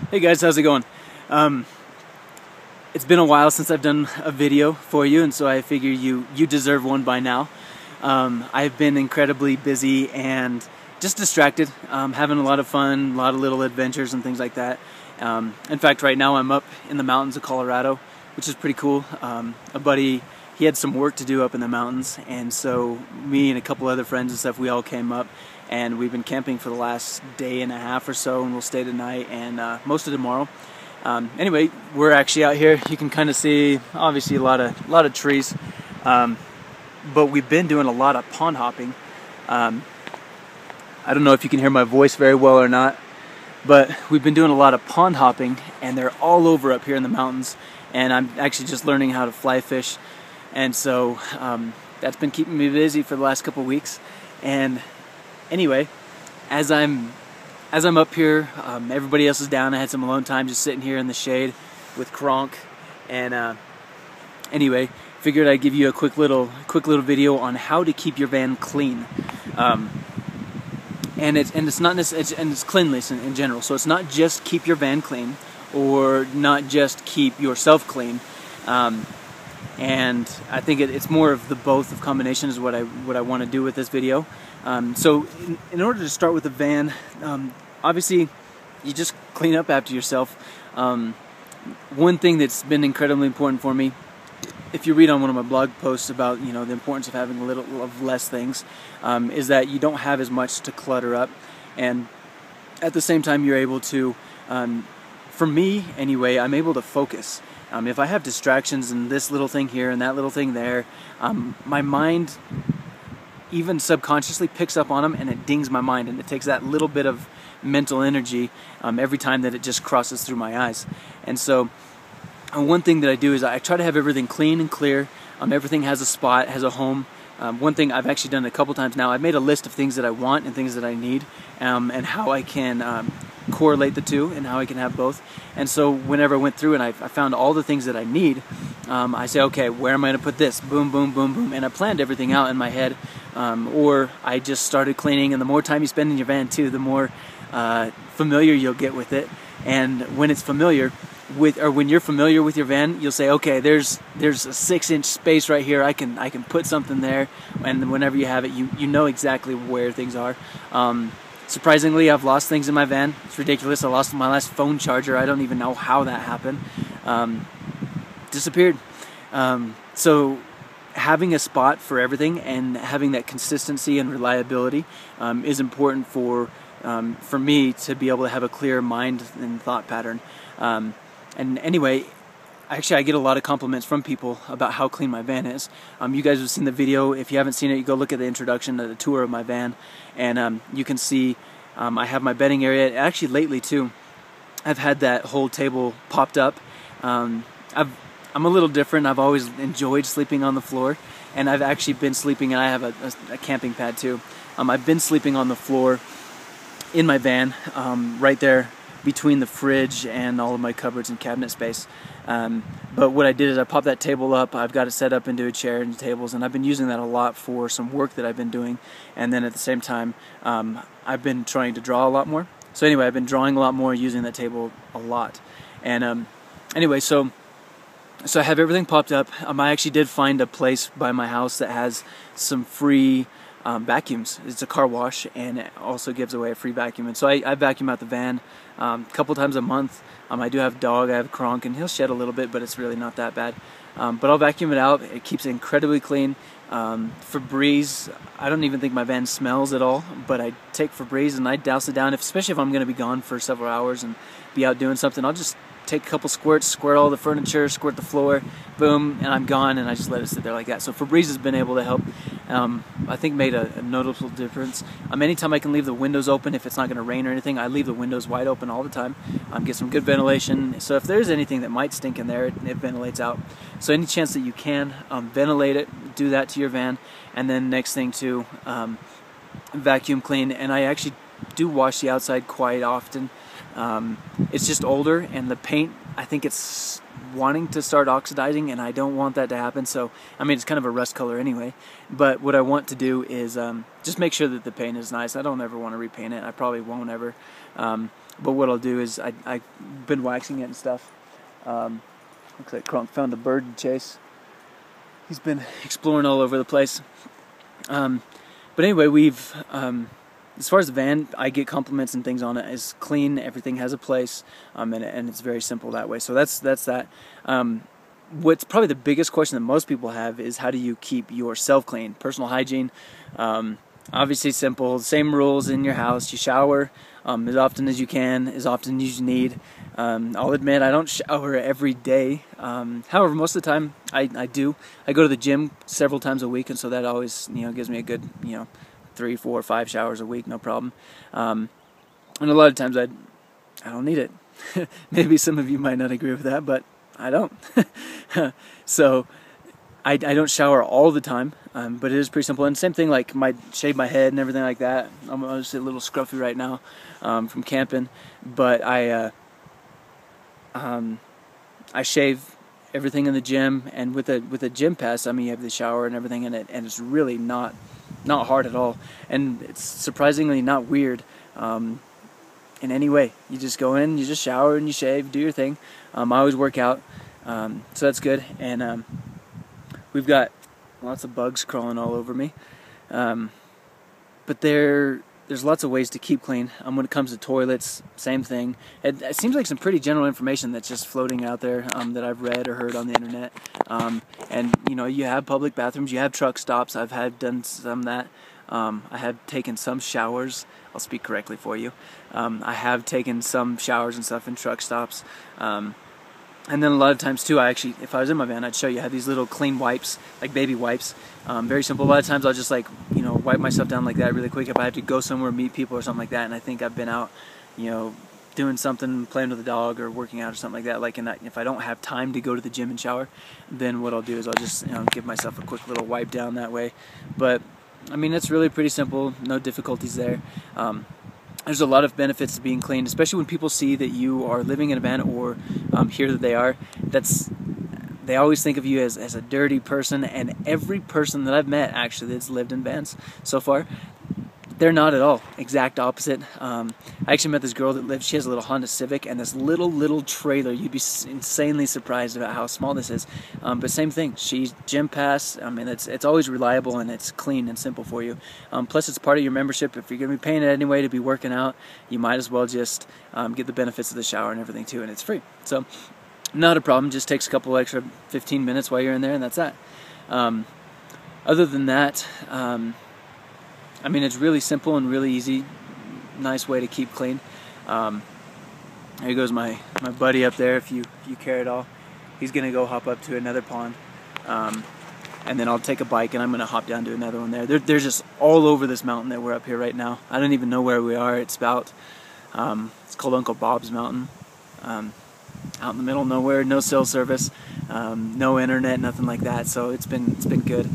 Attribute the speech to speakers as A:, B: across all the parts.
A: Hey guys, how's it going? It's been a while since I've done a video for you, and so I figure you deserve one by now. I've been incredibly busy and just distracted, having a lot of fun, a lot of little adventures and things like that. In fact, right now I'm up in the mountains of Colorado, which is pretty cool. A buddy, he had some work to do up in the mountains, and so me and a couple other friends and stuff, we all came up, and we've been camping for the last day and a half or so, and we'll stay tonight and most of tomorrow. Anyway, we're actually out here. You can kind of see, obviously, a lot of trees, but we've been doing a lot of pond hopping. I don't know if you can hear my voice very well or not, but we've been doing a lot of pond hopping, and they're all over up here in the mountains, and I'm actually just learning how to fly fish, and so that's been keeping me busy for the last couple weeks. And anyway, as I'm up here, everybody else is down. I had some alone time just sitting here in the shade with Kronk, and anyway, figured I'd give you a quick little video on how to keep your van clean. And it's cleanliness in general. So it's not just keep your van clean, or not just keep yourself clean. And I think it's more of the both of combination is what I want to do with this video. So in order to start with the van, obviously you just clean up after yourself. One thing that's been incredibly important for me, if you read on one of my blog posts about the importance of having a little of less things, is that you don't have as much to clutter up, and at the same time you're able to, for me anyway, I'm able to focus. If I have distractions and this little thing here and that little thing there, my mind even subconsciously picks up on them, and it dings my mind, and it takes that little bit of mental energy every time that it just crosses through my eyes. And so one thing that I do is I try to have everything clean and clear. Everything has a spot, has a home. One thing I've actually done a couple times now, I've made a list of things that I want and things that I need, and how I can correlate the two and how I can have both. And so whenever I went through and I found all the things that I need, I say, okay, where am I going to put this? Boom, boom, boom, boom. And I planned everything out in my head. Or I just started cleaning, and the more time you spend in your van too, the more familiar you'll get with it. And when it's familiar when you're familiar with your van, you'll say, okay, there's a 6-inch space right here. I can put something there, and whenever you have it, you know exactly where things are. Surprisingly, I've lost things in my van. It's ridiculous. I lost my last phone charger. I don't even know how that happened. Disappeared. So having a spot for everything and having that consistency and reliability is important for me to be able to have a clear mind and thought pattern. And anyway, actually I get a lot of compliments from people about how clean my van is. You guys have seen the video. If you haven't seen it, you go look at the introduction to the tour of my van, and you can see I have my bedding area. Actually lately too, I've had that whole table popped up. I'm a little different. I've always enjoyed sleeping on the floor, and I've actually been sleeping, and I have a camping pad too. I've been sleeping on the floor in my van, right there between the fridge and all of my cupboards and cabinet space. But what I did is I popped that table up. I've got it set up into a chair and tables, and I've been using that a lot for some work that I've been doing. And then at the same time, I've been trying to draw a lot more. So anyway, I've been drawing a lot more using that table a lot. And anyway, so I have everything popped up. I actually did find a place by my house that has some free vacuums. It's a car wash, and it also gives away a free vacuum. And so I vacuum out the van a couple times a month. I do have a dog. I have Kronk, and he'll shed a little bit, but it's really not that bad. But I'll vacuum it out. It keeps it incredibly clean. Febreze, I don't even think my van smells at all, but I take Febreze and I douse it down. Especially if I'm going to be gone for several hours and be out doing something, I'll just take a couple squirts, squirt all the furniture, squirt the floor, boom, and I'm gone, and I just let it sit there like that. So Febreze has been able to help. I think made a noticeable difference. Anytime I can leave the windows open, if it's not going to rain or anything, I leave the windows wide open all the time. Get some good ventilation. So if there's anything that might stink in there, it ventilates out. So any chance that you can, ventilate it, do that to your van. And then next thing too, vacuum clean. And I actually do wash the outside quite often. It's just older, and the paint, I think it's wanting to start oxidizing, and I don't want that to happen. So it's kind of a rust color anyway, but what I want to do is just make sure that the paint is nice. I don't ever want to repaint it. I probably won't ever. But what I'll do is I've been waxing it and stuff. Looks like Kronk found a bird to chase. He's been exploring all over the place. But anyway, we've as far as the van, I get compliments and things on it. It's clean, everything has a place, and it's very simple that way. So that's that. What's probably the biggest question that most people have is, how do you keep yourself clean? Personal hygiene, obviously simple. Same rules in your house. You shower as often as you can, as often as you need. I'll admit I don't shower every day. However, most of the time I do. I go to the gym several times a week, and so that always gives me a good 3, 4, 5 showers a week, no problem. And a lot of times I don't need it. Maybe some of you might not agree with that, but I don't. So I don't shower all the time, but it is pretty simple. And same thing, like shave my head and everything like that. I'm just a little scruffy right now from camping, but I shave everything in the gym, and with a gym pass, you have the shower and everything in it, and it's really not hard at all, and it's surprisingly not weird in any way. You just go in, you just shower, and you shave, do your thing. I always work out, so that's good. And we've got lots of bugs crawling all over me, but there's lots of ways to keep clean. When it comes to toilets, same thing. It seems like some pretty general information that's just floating out there that I've read or heard on the internet. And you have public bathrooms, you have truck stops. I've done some of that. I have taken some showers. I'll speak correctly for you. I have taken some showers and stuff in truck stops. And then a lot of times too, if I was in my van, I'd show you, I have these little clean wipes, like baby wipes. Very simple. A lot of times I'll just wipe myself down like that really quick if I have to go somewhere, meet people or something like that, and I think I've been out, doing something, playing with the dog or working out or something like that. If I don't have time to go to the gym and shower, then what I'll do is I'll just give myself a quick little wipe down that way. But it's really pretty simple, no difficulties there. There's a lot of benefits to being clean, especially when people see that you are living in a van or hear that they are. They always think of you as a dirty person, and every person that I've met actually that's lived in vans so far, they're not at all. Exact opposite. I actually met this girl that she has a little Honda Civic and this little trailer. You'd be insanely surprised about how small this is. But same thing. She's gym pass. It's always reliable, and it's clean and simple for you. Plus, it's part of your membership. If you're going to be paying it anyway to be working out, you might as well just get the benefits of the shower and everything too, and it's free. So, not a problem. Just takes a couple extra 15 minutes while you're in there, and that's that. Other than that, it's really simple and really easy, nice way to keep clean. There goes my buddy up there, if you care at all. He's going to go hop up to another pond, and then I'll take a bike and I'm going to hop down to another one there. They're just all over this mountain that we're up here right now. I don't even know where we are. It's called Uncle Bob's Mountain. Out in the middle of nowhere, no cell service, no internet, nothing like that. So it's been good.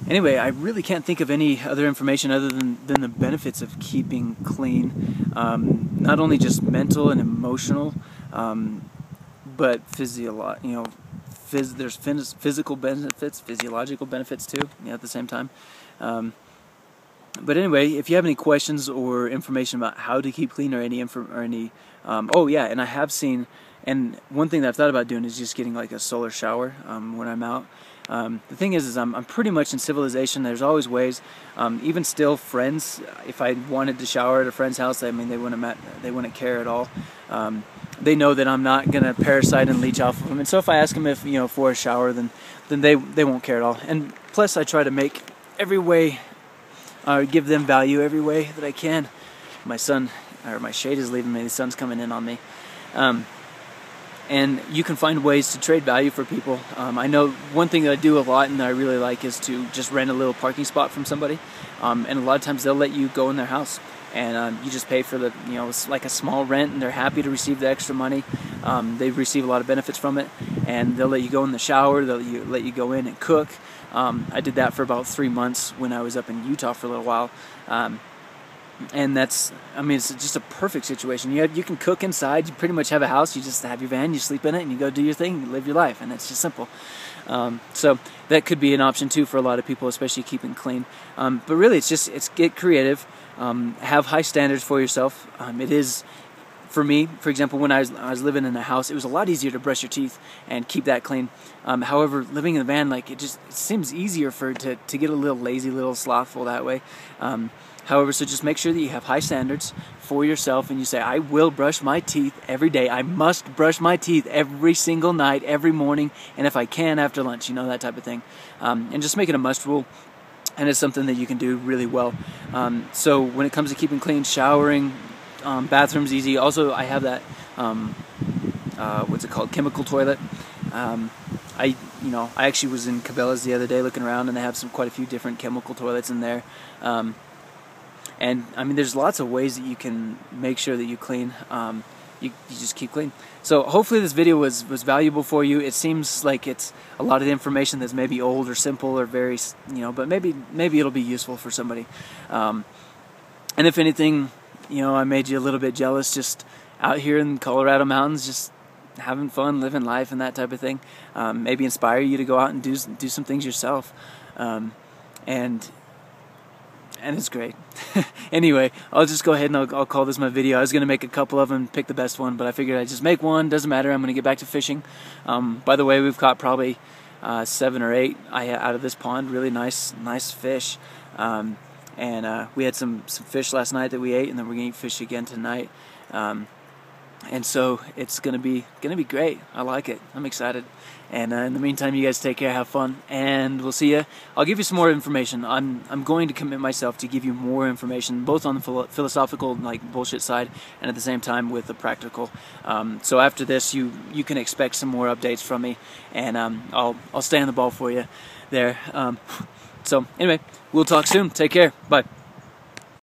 A: Anyway, I really can't think of any other information other than the benefits of keeping clean. Not only just mental and emotional, but there's physical benefits, physiological benefits too, at the same time. But anyway, if you have any questions or information about how to keep clean or any oh yeah, and I have seen, and one thing that I've thought about doing is just getting like a solar shower when I'm out. The thing is I'm pretty much in civilization. There's always ways. Even still, friends, if I wanted to shower at a friend's house, they wouldn't care at all. They know that I'm not gonna parasite and leech off of them, and so if I ask them if for a shower, then they won't care at all. And plus, I try to make every way, give them value every way that I can. My shade is leaving me. The sun's coming in on me. And you can find ways to trade value for people. I know one thing that I do a lot and that I really like is to just rent a little parking spot from somebody. And a lot of times they'll let you go in their house. And you just pay for it's like a small rent, and they're happy to receive the extra money. They receive a lot of benefits from it. And they'll let you go in the shower, they'll let you go in and cook. I did that for about 3 months when I was up in Utah for a little while. And that's, I mean, it's just a perfect situation. You can cook inside. You pretty much have a house. You just have your van, you sleep in it, and you go do your thing, you live your life, and it's just simple. So that could be an option too for a lot of people, especially keeping clean. But really, it's get creative, have high standards for yourself. It is, for me, for example, when I was living in a house, it was a lot easier to brush your teeth and keep that clean. However, living in a van, like, it seems easier to get a little lazy, a little slothful that way. However, so just make sure that you have high standards for yourself, and you say, I will brush my teeth every day. I must brush my teeth every single night, every morning, and if I can, after lunch, that type of thing. And just make it a must rule, and it's something that you can do really well. So when it comes to keeping clean, showering, bathroom's easy. Also, I have that, what's it called, chemical toilet. I actually was in Cabela's the other day looking around, and they have quite a few different chemical toilets in there. And I mean, there's lots of ways that you can make sure that you clean. You just keep clean. So hopefully this video was valuable for you. It seems like it's a lot of the information that's maybe old or simple or very, but maybe it'll be useful for somebody. And if anything, I made you a little bit jealous, just out here in the Colorado mountains, just having fun, living life, and that type of thing. Maybe inspire you to go out and do some things yourself. And it's great. Anyway, I'll just go ahead and I'll call this my video. I was going to make a couple of them, pick the best one, but I figured I'd just make one. Doesn't matter. I'm going to get back to fishing. By the way, we've caught probably 7 or 8 out of this pond. Really nice fish. And we had some fish last night that we ate, and then we're going to eat fish again tonight. And so it's gonna be great. I like it. I'm excited. And in the meantime, you guys take care, have fun, and we'll see you. I'll give you some more information. I'm going to commit myself to give you more information, both on the philosophical, like, bullshit side, and at the same time with the practical. So after this, you can expect some more updates from me, and I'll stay on the ball for you there. So anyway, we'll talk soon. Take care. Bye.